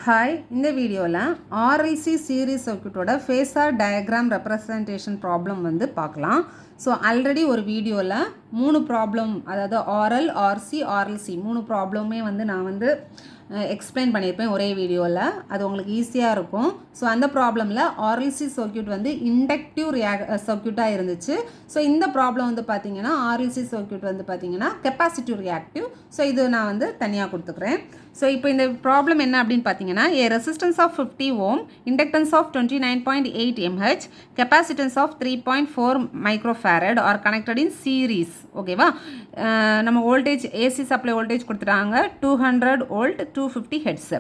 Hi, இந்த வீடியோவில் RLC series சர்க்யூட்டோட ஃபேஸர் டயக்ராம் ரெப்ரசன்டேஷன் ப்ராப்ளம் வந்து பார்க்கலாம். ஸோ ஆல்ரெடி ஒரு வீடியோவில் 3 ப்ராப்ளம், அதாவது RL, RC, RLC 3 ப்ராப்ளமே வந்து நான் வந்து எக்ஸ்பிளைன் பண்ணியிருப்பேன் ஒரே வீடியோவில். அது உங்களுக்கு ஈஸியாக இருக்கும். ஸோ அந்த ப்ராப்ளமில் RLC சர்க்யூட் வந்து இண்டக்டிவ் சர்க்யூட்டாக இருந்துச்சு. ஸோ இந்த ப்ராப்ளம் வந்து பார்த்திங்கன்னா RLC சர்க்யூட் வந்து பார்த்திங்கன்னா கெப்பாசிட்டிவ் ரியாக்டிவ். ஸோ இது நான் வந்து தனியாக கொடுத்துக்கிறேன். ஸோ இப்போ இந்த ப்ராப்ளம் என்ன அப்படின்னு பார்த்தீங்கன்னா, a resistance of 50 ohm, inductance of 29.8 mH, capacitance of 3.4 microfarad are connected in series. ஓகேவா? நம்ம வோல்டேஜ் ஏசி சப்ளை வோல்டேஜ் கொடுத்துட்டாங்க 200 volt 250 hertz.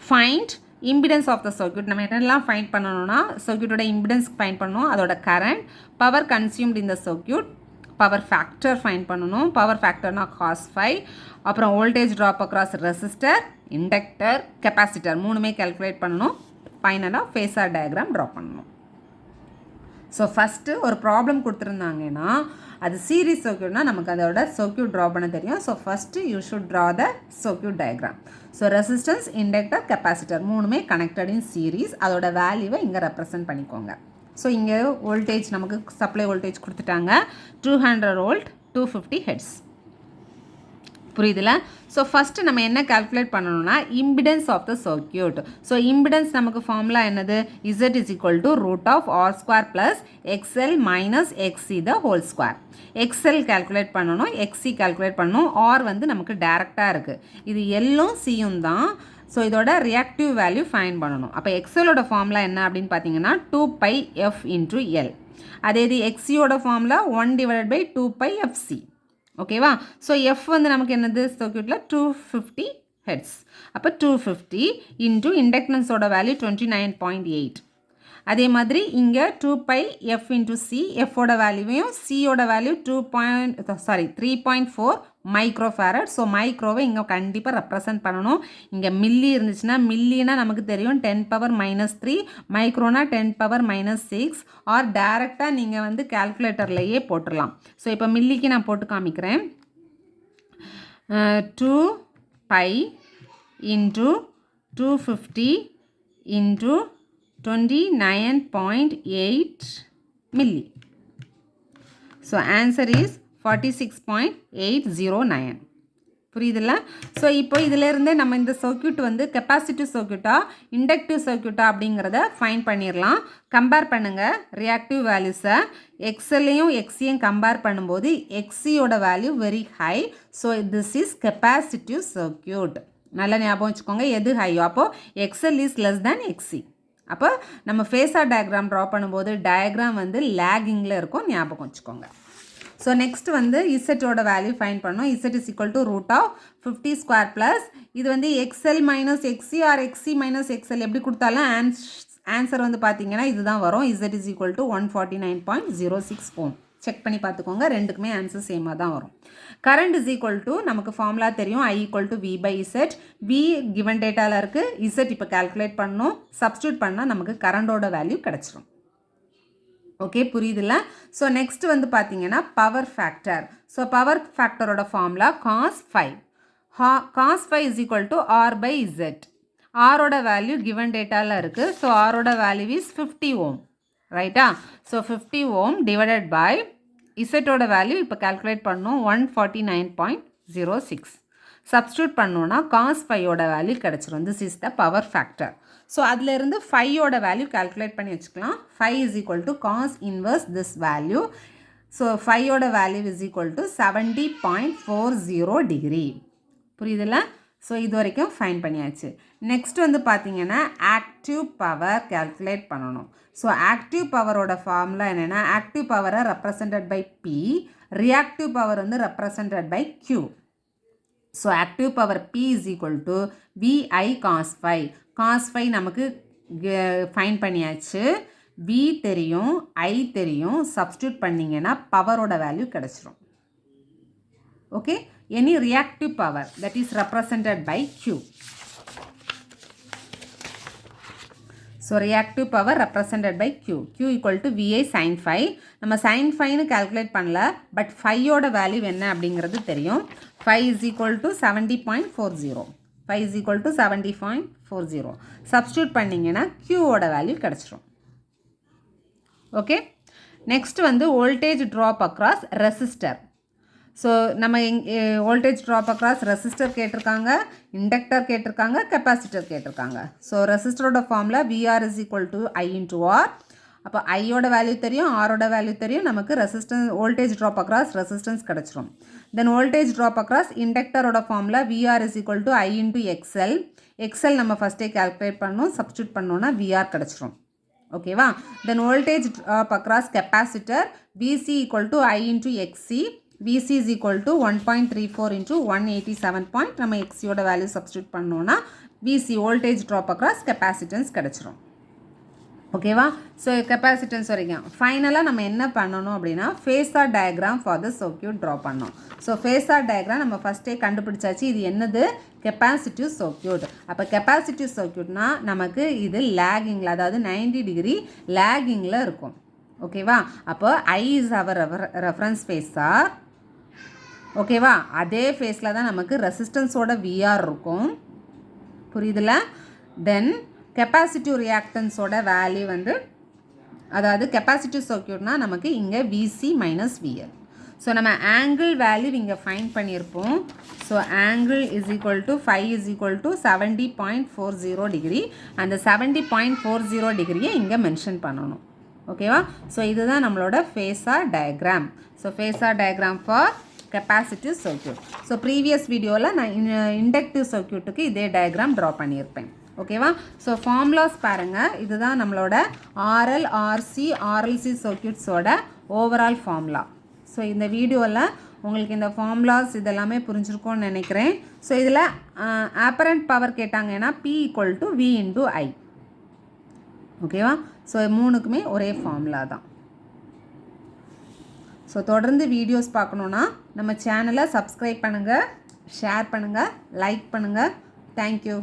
Find impedance of the circuit. நம்ம என்னெல்லாம் ஃபைண்ட் பண்ணணும்னா, சர்க்யூட்டோட இம்பிடன்ஸ் ஃபைண்ட் பண்ணணும், அதோட கரண்ட், பவர் கன்சியூம்டு இந்த சர்க்யூட், பவர் ஃபேக்டர் ஃபைண்ட் பண்ணணும். பவர் ஃபேக்டர்னா cos 5, அப்புறம் voltage drop across resistor, inductor, capacitor மூணுமே கால்குலேட் பண்ணணும். ஃபைனலாக ஃபேஸர் டயக்ராம் ட்ரா பண்ணணும். ஸோ ஃபஸ்ட்டு ஒரு ப்ராப்ளம் கொடுத்துருந்தாங்கன்னா, அது சீரிஸ் சர்க்யூட்னா நமக்கு அதோட சர்க்யூட் ட்ரா பண்ண தெரியும். So first you should draw the circuit diagram. So resistance, inductor, capacitor மூணுமே கனெக்டட் இன் சீரீஸ். அதோட வேல்யூவை இங்கே ரெப்ரசன்ட் பண்ணிக்கோங்க. ஸோ இங்கே வோல்டேஜ் நமக்கு சப்ளை வோல்டேஜ் கொடுத்துட்டாங்க 200 வோல்ட் 250 ஹெர்ட்ஸ். புரியுதுல? ஸோ ஃபஸ்ட்டு நம்ம என்ன கால்குலேட் பண்ணணும்னா, impedance of the circuit. So impedance நமக்கு ஃபார்முலா என்னது? Z is equal to root of R square plus XL minus XC the whole square. XL calculate பண்ணணும், XC calculate பண்ணணும். R வந்து நமக்கு டேரெக்டாக இருக்குது. இது எல்லும் சியும் தான். ஸோ இதோட ரியாக்டிவ் வேல்யூ ஃபைண்ட் பண்ணணும். அப்போ எக்ஸலோட ஃபார்முலா என்ன அப்படின்னு பார்த்தீங்கன்னா 2πf into L. அதே இது எக்ஸியோட ஃபார்முலா 1/2πfc. ஓகேவா? ஸோ எஃப் வந்து நமக்கு என்னது சர்க்யூட்டில் 250 ஹெர்ட்ஸ். அப்போ 250 இன்ட்டு இண்டக்டன்ஸோட வேல்யூ 29.8. அதே மாதிரி இங்கே 2πf இன்ட்டு சி, எஃபோட வேல்யூவையும் சியோட வேல்யூ 3.4 மைக்ரோஃபேரட். ஸோ மைக்ரோவை இங்கே கண்டிப்பாக ரெப்ரசன்ட் பண்ணணும். இங்கே மில்லி இருந்துச்சுன்னா, மில்லினா நமக்கு தெரியும் 10⁻³ மைக்ரோனா 10⁻⁶, ஆர் டேரெக்டாக நீங்கள் வந்து கால்குலேட்டர்லையே போட்டுடலாம். ஸோ இப்போ மில்லிக்கு நான் போட்டு காமிக்கிறேன். 2π into 250 into 29.8 milli. So answer is 46.809. புரியுதுல்ல? ஸோ இப்போ இதிலேருந்தே நம்ம இந்த சர்க்யூட் வந்து கெப்பாசிட்டிவ் சர்க்யூட்டா இண்டக்டிவ் சர்க்யூட்டா அப்படிங்கிறத ஃபைன் பண்ணிடலாம். கம்பேர் பண்ணுங்கள் ரியாக்டிவ் வேல்யூஸை. எக்ஸ்எல்லையும் எக்ஸியும் கம்பேர் பண்ணும்போது எக்ஸியோட value very high. So this is capacitive circuit. நல்லா ஞாபகம் வச்சுக்கோங்க, எது ஹையோ அப்போது XL is less than XC. அப்போ நம்ம ஃபேஸர் டயக்ராம் ட்ரா பண்ணும்போது டயக்ராம் வந்து லேகிங்கில் இருக்கும், ஞாபகம் வச்சுக்கோங்க. ஸோ நெக்ஸ்ட் வந்து இசட்டோட வேல்யூ ஃபைன் பண்ணோம். Z is equal to root of 50 square plus இது வந்து XL minus XC or XC minus XL எப்படி கொடுத்தாலும் ஆன்சர் வந்து பார்த்தீங்கன்னா இதுதான் வரும். Z is equal to 149.06 ohm. Check பண்ணி பார்த்துக்கோங்க, ரெண்டுக்குமே ஆன்சர் சேமாக தான் வரும். கரண்ட் இஸ் ஈக்குவல் டு நமக்கு ஃபார்முலா தெரியும், I equal to V/Z. V given டேட்டாவில் இருக்குது, Z இப்போ கால்குலேட் பண்ணணும். சப்ஸ்டியூட் பண்ணால் நமக்கு கரண்டோட வேல்யூ கிடச்சிரும். ஓகே, புரியுதுல்ல? ஸோ நெக்ஸ்ட் வந்து பார்த்தீங்கன்னா பவர் ஃபேக்டர். ஸோ பவர் ஃபேக்டரோட formula cos 5. cos 5 is equal to R/Z. ஆரோட வேல்யூ கிவன் டேட்டாவில் இருக்குது. ஸோ ஆரோட வேல்யூ இஸ் 50 ஓம், ரைட்டா? ஸோ 50 ஓம் டிவைடட் பை இசட்டோட வேல்யூ இப்போ கால்குலேட் பண்ணோம் 149.06. சப்ஸ்டியூட் பண்ணோன்னா cos 5ஓட வேல்யூ கிடச்சிரும். This is the power factor. So அதிலிருந்து 5ஓட வேல்யூ கால்குலேட் பண்ணி வச்சுக்கலாம். 5 is equal to cos inverse this value. So 5ஓட value is equal to 70.40 degree. புரியுதுல்ல? ஸோ இது வரைக்கும் ஃபைன் பண்ணியாச்சு. நெக்ஸ்ட் வந்து பார்த்தீங்கன்னா ஆக்டிவ் பவர் கால்குலேட் பண்ணணும். ஸோ ஆக்டிவ் பவரோட ஃபார்முலா என்னென்னா, ஆக்டிவ் பவரை represented by P, reactive power வந்து represented by Q. So active power P is equal to VI cos 5. cos 5 நமக்கு ஃபைன் பண்ணியாச்சு. V தெரியும், I தெரியும். சப்ஸ்டியூட் பண்ணிங்கன்னா பவரோட வேல்யூ கிடச்சிரும். Okay, any reactive power that is represented by Q. So reactive power represented by Q. Q equal to VI sin 5. நம்ம sin 5னு calculate பண்ணல, பட் 5ஓட வேல்யூ என்ன அப்படிங்கிறது தெரியும். 5 is equal to 70.40. Phi is equal to 70.40. Substitute பண்ணிங்கன்னா Q ஓட value கிடச்சிரும். ஓகே, நெக்ஸ்ட் வந்து voltage drop across resistor. So நம்ம வோல்டேஜ் ட்ராப் அக்ராஸ் ரெசிஸ்டர் கேட்டிருக்காங்க, இண்டக்டர் கேட்டிருக்காங்க, கெப்பாசிட்டர் கேட்டிருக்காங்க. ஸோ ரெசிஸ்டரோட ஃபார்மில் VR is equal to I into R. அப்போ ஐயோட வேல்யூ தெரியும், ஆரோட வேல்யூ தெரியும், நமக்கு resistance voltage drop across resistance கிடச்சிரும். தென் வோல்டேஜ் ட்ராப் அக்ராஸ் இண்டக்டரோட ஃபார்மில் VR is equal to I into XL. XL நம்ம ஃபஸ்ட்டே கால்குலேட் பண்ணணும், சப்ஸ்டியூட் பண்ணோன்னா VR கிடச்சிரும். ஓகேவா? Then voltage drop across capacitor VC equal to I into XC. VC is equal to 1.34 into 187. நம்ம XCயோட value substitute பண்ணோன்னா VC voltage drop across capacitance கிடச்சிரும். ஓகேவா? ஸோ கெப்பாசிட்டன்ஸ் வரைக்கும் ஃபைனலாக நம்ம என்ன பண்ணணும் அப்படின்னா phasor diagram for the circuit draw பண்ணோம். ஸோ ஃபேஸார் டயக்ராம் நம்ம ஃபஸ்ட்டே கண்டுபிடிச்சாச்சு. இது என்னது? Capacitive circuit. அப்போ கெப்பாசிட்டிவ் சர்க்யூட்னா நமக்கு இது லேகிங்கில், அதாவது 90 டிகிரி லேகிங்கில் இருக்கும். ஓகேவா? அப்போ I is our reference phasor. ஓகேவா? அதே ஃபேஸில் தான் நமக்கு ரெசிஸ்டன்ஸோட VR இருக்கும். புரியுதுல? தென் கெப்பாசிட்டிவ் ரியாக்டன்ஸோட வேல்யூ வந்து, அதாவது கெப்பாசிட்டிவ் சர்க்யூட்னால் நமக்கு இங்கே VC மைனஸ் VL. ஸோ நம்ம ஆங்கிள் வேல்யூ இங்கே ஃபைண்ட் பண்ணியிருப்போம். So angle is equal to five is equal to 70.40 degree. அந்த 70.40 டிகிரியை இங்கே மென்ஷன் பண்ணணும். ஓகேவா? ஸோ இதுதான் நம்மளோட phasor diagram. So phasor diagram for capacitive circuit. So previous வீடியோவில் நான் இண்டக்டிவ் சர்க்யூட்டுக்கு இதே டயக்ராம் ட்ரா பண்ணியிருப்பேன். ஓகேவா? ஸோ ஃபார்முலாஸ் பாருங்கள். இதுதான் நம்மளோட RL, RC, RLC சர்க்யூட்ஸோட ஓவரால் ஃபார்முலா. ஸோ இந்த வீடியோவில் உங்களுக்கு இந்த ஃபார்முலாஸ் இதெல்லாமே புரிஞ்சிருக்கும்னு நினைக்கிறேன். ஸோ இதில் ஆப்பரண்ட் பவர் கேட்டாங்கன்னா P equal to V into I. ஓகேவா? ஸோ மூணுக்குமே ஒரே ஃபார்முலா தான். ஸோ தொடர்ந்து வீடியோஸ் பார்க்கணுன்னா நம்ம சேனலை சப்ஸ்கிரைப் பண்ணுங்கள், ஷேர் பண்ணுங்கள், லைக் பண்ணுங்கள். தேங்க்யூ.